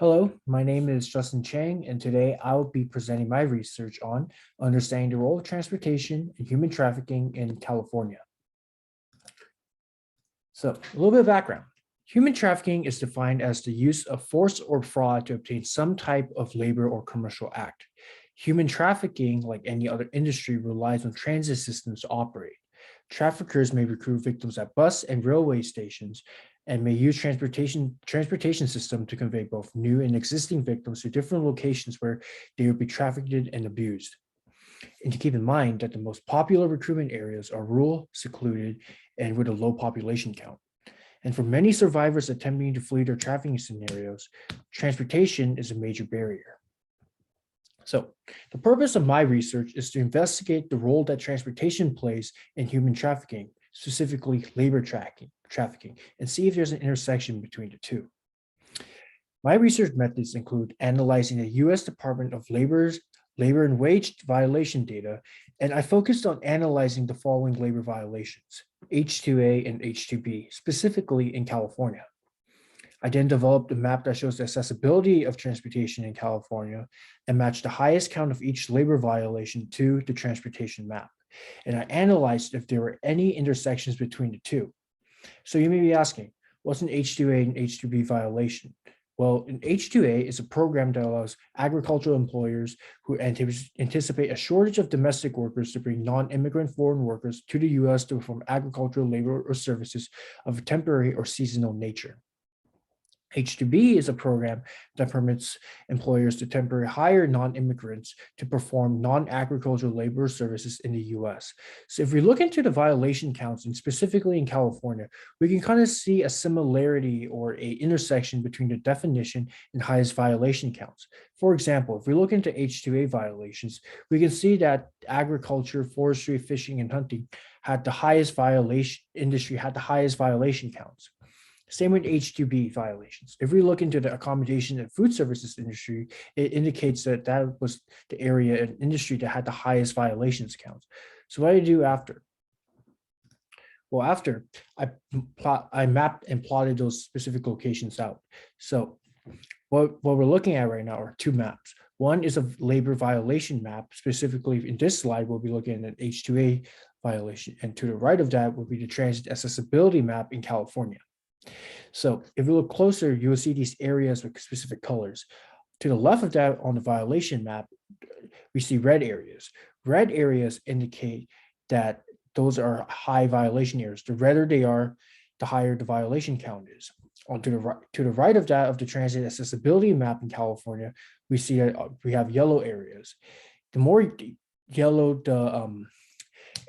Hello, my name is Justin Chang, and today I will be presenting my research on understanding the role of transportation and human trafficking in California. So, a little bit of background. Human trafficking is defined as the use of force or fraud to obtain some type of labor or commercial act. Human trafficking, like any other industry, relies on transit systems to operate. Traffickers may recruit victims at bus and railway stations and may use transportation system to convey both new and existing victims to different locations where they will be trafficked and abused. And to keep in mind that the most popular recruitment areas are rural, secluded, and with a low population count. And for many survivors attempting to flee their trafficking scenarios, transportation is a major barrier. So the purpose of my research is to investigate the role that transportation plays in human trafficking, specifically labor trafficking, and see if there's an intersection between the two. My research methods include analyzing the U.S. Department of Labor's labor and wage violation data, and I focused on analyzing the following labor violations: H-2A and H-2B, specifically in California. I then developed a map that shows the accessibility of transportation in California and matched the highest count of each labor violation to the transportation map. And I analyzed if there were any intersections between the two. So you may be asking, what's an H-2A and H-2B violation? Well, an H-2A is a program that allows agricultural employers who anticipate a shortage of domestic workers to bring non-immigrant foreign workers to the U.S. to perform agricultural labor or services of a temporary or seasonal nature. H-2B is a program that permits employers to temporarily hire non-immigrants to perform non-agricultural labor services in the US. So if we look into the violation counts, and specifically in California, we can kind of see a similarity or a intersection between the definition and highest violation counts. For example, if we look into H-2A violations, we can see that agriculture, forestry, fishing, and hunting had the highest violation counts. Same with H-2B violations. If we look into the accommodation and food services industry, it indicates that that was the area and industry that had the highest violations counts. So what did I do after? Well, after I mapped and plotted those specific locations out. So what we're looking at right now are two maps. One is a labor violation map. Specifically in this slide, we'll be looking at an H-2A violation. And to the right of that will be the transit accessibility map in California. So if we look closer, you will see these areas with specific colors. To the left of that on the violation map, we see red areas. Red areas indicate that those are high violation areas. The redder they are, the higher the violation count is. To the right of that of the transit accessibility map in California, we see that we have yellow areas. The more yellow the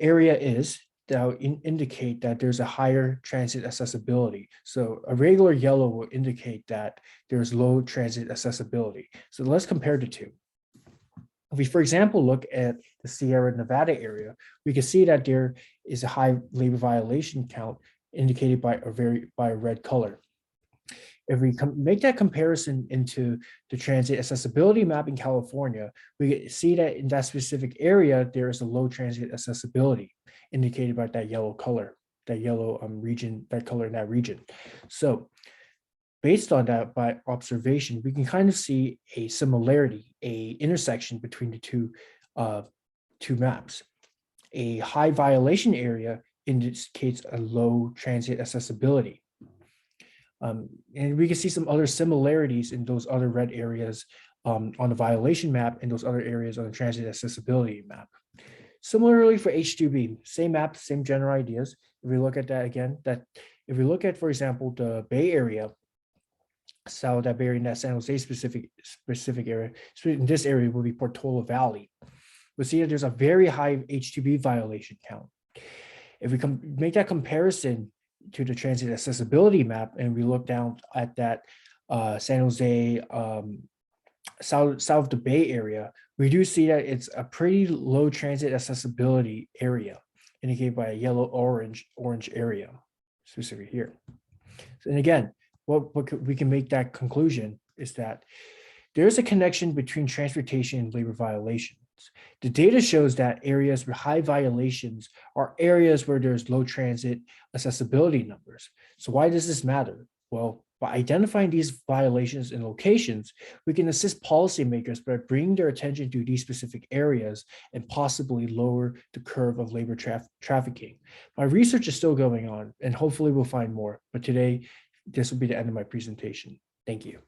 area is, that will indicate that there's a higher transit accessibility. So a regular yellow will indicate that there's low transit accessibility. So let's compare the two. If we, for example, look at the Sierra Nevada area, we can see that there is a high labor violation count indicated by a red color. If we make that comparison into the transit accessibility map in California, we see that in that specific area, there is a low transit accessibility indicated by that yellow color, that yellow region, that color in that region. So based on that, by observation, we can kind of see a similarity, a intersection between the two maps. A high violation area indicates a low transit accessibility. And we can see some other similarities in those other red areas on the violation map and those other areas on the transit accessibility map. Similarly for H-2B, same map, same general ideas. If we look at that again, if we look at, for example, the Bay Area, South that Bay Area, that San Jose specific area, so in this area will be Portola Valley. We'll see that there's a very high H-2B violation count. If we make that comparison to the transit accessibility map and we look down at that San Jose, south of the Bay Area, we do see that it's a pretty low transit accessibility area indicated by a yellow orange area specifically here. And again, what we can make that conclusion is that there's a connection between transportation and labor violations. The data shows that areas with high violations are areas where there's low transit accessibility numbers. So why does this matter? Well, By identifying these violations and locations, we can assist policymakers by bringing their attention to these specific areas and possibly lower the curve of labor trafficking. My research is still going on, and hopefully we'll find more. But today, this will be the end of my presentation. Thank you.